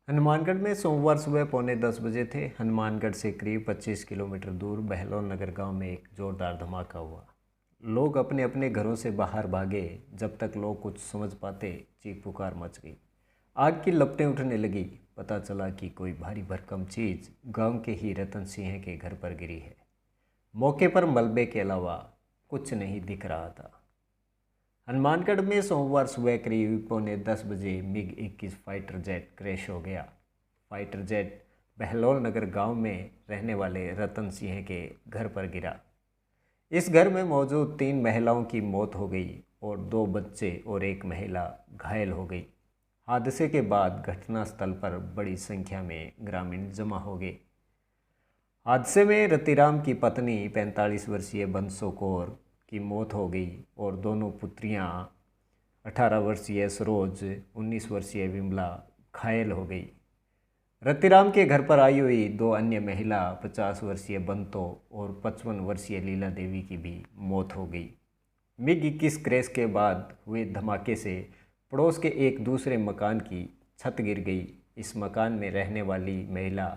हनुमानगढ़ में सोमवार सुबह 9:45 थे। हनुमानगढ़ से करीब 25 किलोमीटर दूर बहलोल नगर गांव में एक जोरदार धमाका हुआ। लोग अपने अपने घरों से बाहर भागे। जब तक लोग कुछ समझ पाते, चीख पुकार मच गई। आग की लपटें उठने लगी। पता चला कि कोई भारी भरकम चीज़ गांव के ही रतन सिंह के घर पर गिरी है। मौके पर मलबे के अलावा कुछ नहीं दिख रहा था। हनुमानगढ़ में सोमवार सुबह करीब 9:45 बजे MiG-21 फाइटर जेट क्रैश हो गया। फाइटर जेट बहलोल नगर गांव में रहने वाले रतन सिंह के घर पर गिरा। इस घर में मौजूद 3 महिलाओं की मौत हो गई और 2 बच्चे और 1 महिला घायल हो गई। हादसे के बाद घटनास्थल पर बड़ी संख्या में ग्रामीण जमा हो गए। हादसे में रतिराम की पत्नी 45 वर्षीय बंसो कौर की मौत हो गई और दोनों पुत्रियां 18 वर्षीय सरोज, 19 वर्षीय विमला घायल हो गई। रतिराम के घर पर आई हुई 2 अन्य महिला 50 वर्षीय बंतो और 55 वर्षीय लीला देवी की भी मौत हो गई। MiG-21 क्रैश के बाद हुए धमाके से पड़ोस के एक दूसरे मकान की छत गिर गई। इस मकान में रहने वाली महिला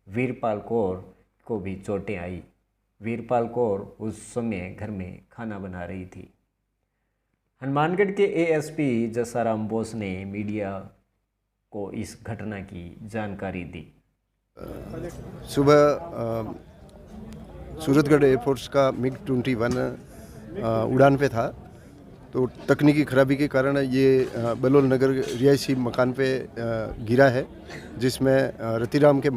वीरपाल कौर को भी चोटें आई। वीरपाल कौर उस समय घर में खाना बना रही थी। हनुमानगढ़ के ASP जसाराम बोस ने मीडिया को इस घटना की जानकारी दी। सुबह सूरतगढ़ एयरफोर्स का MiG-21 उड़ान पे था, तो तकनीकी खराबी के कारण ये बहलोल नगर रिहायशी मकान पे गिरा है, जिसमें रतिराम के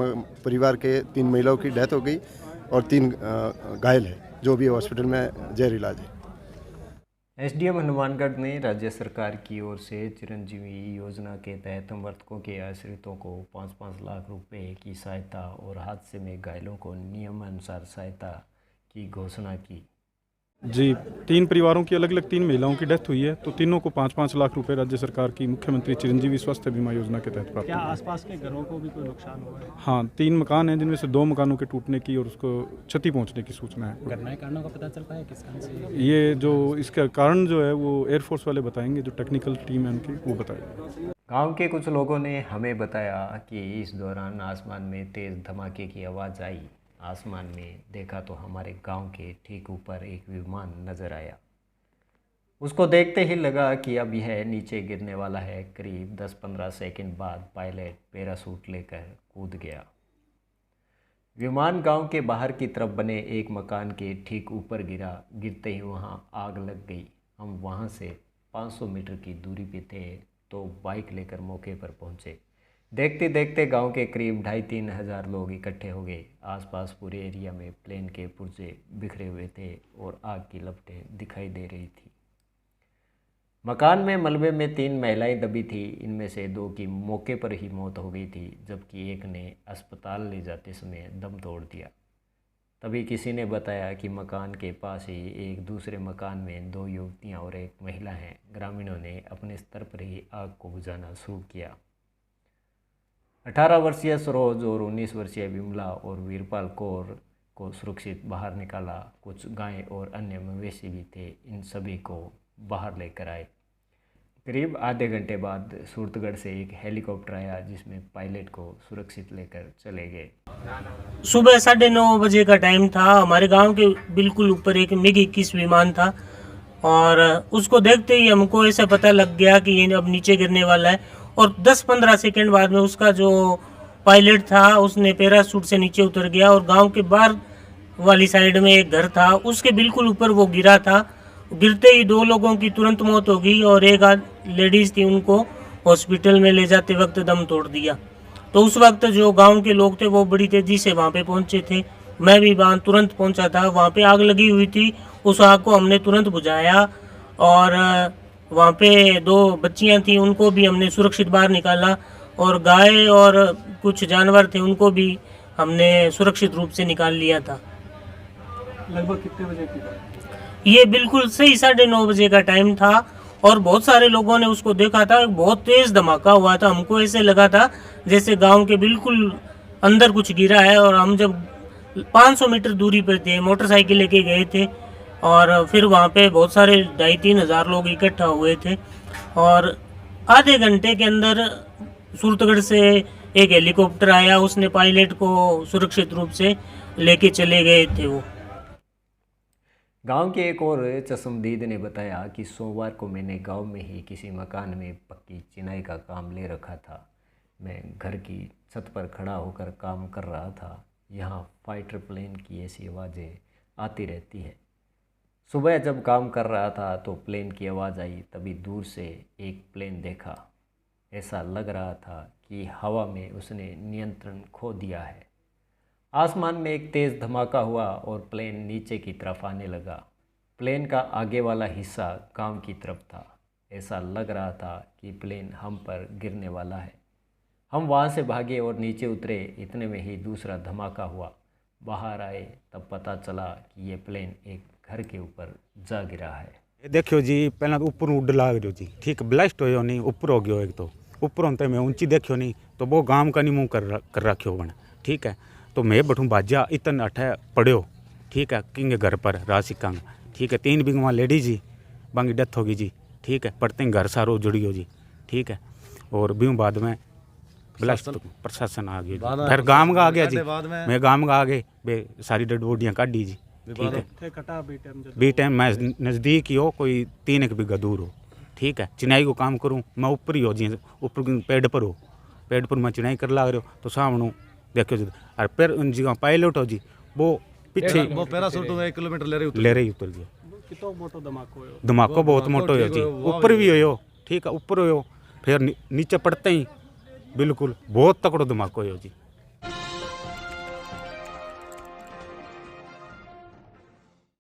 परिवार के 3 महिलाओं की डेथ हो गई और 3 घायल है, जो भी हॉस्पिटल में जेर इलाज है। SDM हनुमानगढ़ ने राज्य सरकार की ओर से चिरंजीवी योजना के तहत मृतकों के आश्रितों को 5-5 लाख रुपए की सहायता और हादसे में घायलों को नियमानुसार सहायता की घोषणा की। जी, 3 परिवारों की अलग अलग 3 महिलाओं की डेथ हुई है, तो तीनों को 5-5 लाख रुपए राज्य सरकार की मुख्यमंत्री चिरंजीवी स्वास्थ्य बीमा योजना के तहत प्राप्त। क्या आसपास के घरों को भी कोई नुकसान हुआ है? हाँ, 3 मकान हैं, जिनमें से 2 मकानों के टूटने की और उसको क्षति पहुंचने की सूचना है। घटना के कारणों का पता चल पाया किस कारण से? ये जो इसका कारण जो है वो एयरफोर्स वाले बताएंगे, जो टेक्निकल टीम है उनकी, वो बताएगी। गांव के कुछ लोगों ने हमें बताया कि इस दौरान आसमान में तेज़ धमाके की आवाज़ आई। आसमान में देखा तो हमारे गांव के ठीक ऊपर एक विमान नज़र आया। उसको देखते ही लगा कि अब यह नीचे गिरने वाला है। करीब 10-15 सेकंड बाद पायलट पैराशूट लेकर कूद गया। विमान गांव के बाहर की तरफ बने एक मकान के ठीक ऊपर गिरा। गिरते ही वहां आग लग गई। हम वहां से 500 मीटर की दूरी पे थे तो बाइक लेकर मौके पर पहुंचे। देखते देखते गांव के करीब 2,500-3 हज़ार लोग इकट्ठे हो गए। आसपास पूरे एरिया में प्लेन के पुर्जे बिखरे हुए थे और आग की लपटें दिखाई दे रही थी। मकान में मलबे में 3 महिलाएं दबी थी। इनमें से 2 की मौके पर ही मौत हो गई थी, जबकि एक ने अस्पताल ले जाते समय दम तोड़ दिया। तभी किसी ने बताया कि मकान के पास ही एक दूसरे मकान में 2 युवतियाँ और 1 महिला हैं। ग्रामीणों ने अपने स्तर पर ही आग को बुझाना शुरू किया। 18 वर्षीय सरोज और 19 वर्षीय विमला और वीरपाल कौर को सुरक्षित बाहर निकाला। कुछ गायें और अन्य मवेशी भी थे, इन सभी को बाहर लेकर आए। करीब आधे घंटे बाद सूरतगढ़ से एक हेलीकॉप्टर आया, जिसमें पायलट को सुरक्षित लेकर चले गए। सुबह 9:30 बजे का टाइम था। हमारे गांव के बिल्कुल ऊपर एक MiG-21 विमान था और उसको देखते ही हमको ऐसा पता लग गया कि ये अब नीचे गिरने वाला है। और 10-15 सेकंड बाद में उसका जो पायलट था उसने पैराशूट से नीचे उतर गया और गांव के बाहर वाली साइड में एक घर था, उसके बिल्कुल ऊपर वो गिरा था। गिरते ही 2 लोगों की तुरंत मौत हो गई और एक लेडीज थी, उनको हॉस्पिटल में ले जाते वक्त दम तोड़ दिया। तो उस वक्त जो गांव के लोग थे वो बड़ी तेजी से वहाँ पे पहुँचे थे। मैं भी वहाँ तुरंत पहुँचा था। वहाँ पे आग लगी हुई थी, उस आग को हमने तुरंत बुझाया और वहाँ पे 2 बच्चियाँ थी, उनको भी हमने सुरक्षित बाहर निकाला और गाय और कुछ जानवर थे, उनको भी हमने सुरक्षित रूप से निकाल लिया था। लगभग कितने बजे की बात? ये बिल्कुल सही 9:30 बजे का टाइम था और बहुत सारे लोगों ने उसको देखा था। बहुत तेज धमाका हुआ था। हमको ऐसे लगा था जैसे गांव के बिल्कुल अंदर कुछ गिरा है और हम जब 500 मीटर दूरी पर थे, मोटरसाइकिल लेके गए थे और फिर वहाँ पे बहुत सारे 2,500-3 हज़ार लोग इकट्ठा हुए थे और आधे घंटे के अंदर सूरतगढ़ से एक हेलीकॉप्टर आया, उसने पायलट को सुरक्षित रूप से लेके चले गए थे वो। गांव के एक और चश्मदीद ने बताया कि सोमवार को मैंने गांव में ही किसी मकान में पक्की चिनाई का काम ले रखा था। मैं घर की छत पर खड़ा होकर काम कर रहा था। यहाँ फाइटर प्लेन की ऐसी आवाज़ें आती रहती है। सुबह जब काम कर रहा था तो प्लेन की आवाज़ आई, तभी दूर से एक प्लेन देखा। ऐसा लग रहा था कि हवा में उसने नियंत्रण खो दिया है। आसमान में एक तेज़ धमाका हुआ और प्लेन नीचे की तरफ आने लगा। प्लेन का आगे वाला हिस्सा गांव की तरफ था। ऐसा लग रहा था कि प्लेन हम पर गिरने वाला है। हम वहां से भागे और नीचे उतरे। इतने में ही दूसरा धमाका हुआ। बाहर आए तब पता चला कि ये प्लेन एक घर के ऊपर जा गिरा है। देखियो जी, पहला तो ऊपर उड़ लाग रही जी, ठीक ब्लास्ट हो नहीं, ऊपर हो गयो। एक तो ऊपर होते मैं ऊंची देखियो नहीं तो वो गांव का नहीं मुँह कर रखियो बन, ठीक है। तो मैं बठूँ बाजा इतन अठे पड़ियो, ठीक है, किंग घर पर रासिकांग, ठीक है। 3 बिगवा लेडी जी बांगी डेथ होगी जी, ठीक है। पड़ते घर सारो उजड़ियो जी, ठीक है। और बीं बाद में ब्लास्ट प्रशासन आ गया, फिर गांव का आ गया जी। मैं गांव का आ गए, बे सारी डेड बॉडियाँ काटी जी, ठीक है। बी टाइम मैं नज़दीक ही हो, कोई 3 बीघा दूर हो, ठीक है। चिनाई को काम करूँ मैं ऊपर ही हो जी, ऊपर पेड़ पर हो, पेड़ पर मैं चिनाई कर ला रहे हो तो सामने देखो जी। और फिर उन जगह पायलट हो जी, वो पीछे वो पैराशूट में 1 किलोमीटर ले रही उतर गया। कितो मोटो धमाको धमाको बहुत मोटो हो जी, ऊपर भी हो, ठीक है, ऊपर हो। फिर नीचे पड़ते ही बिल्कुल बहुत तकड़ो धमाको हो जी।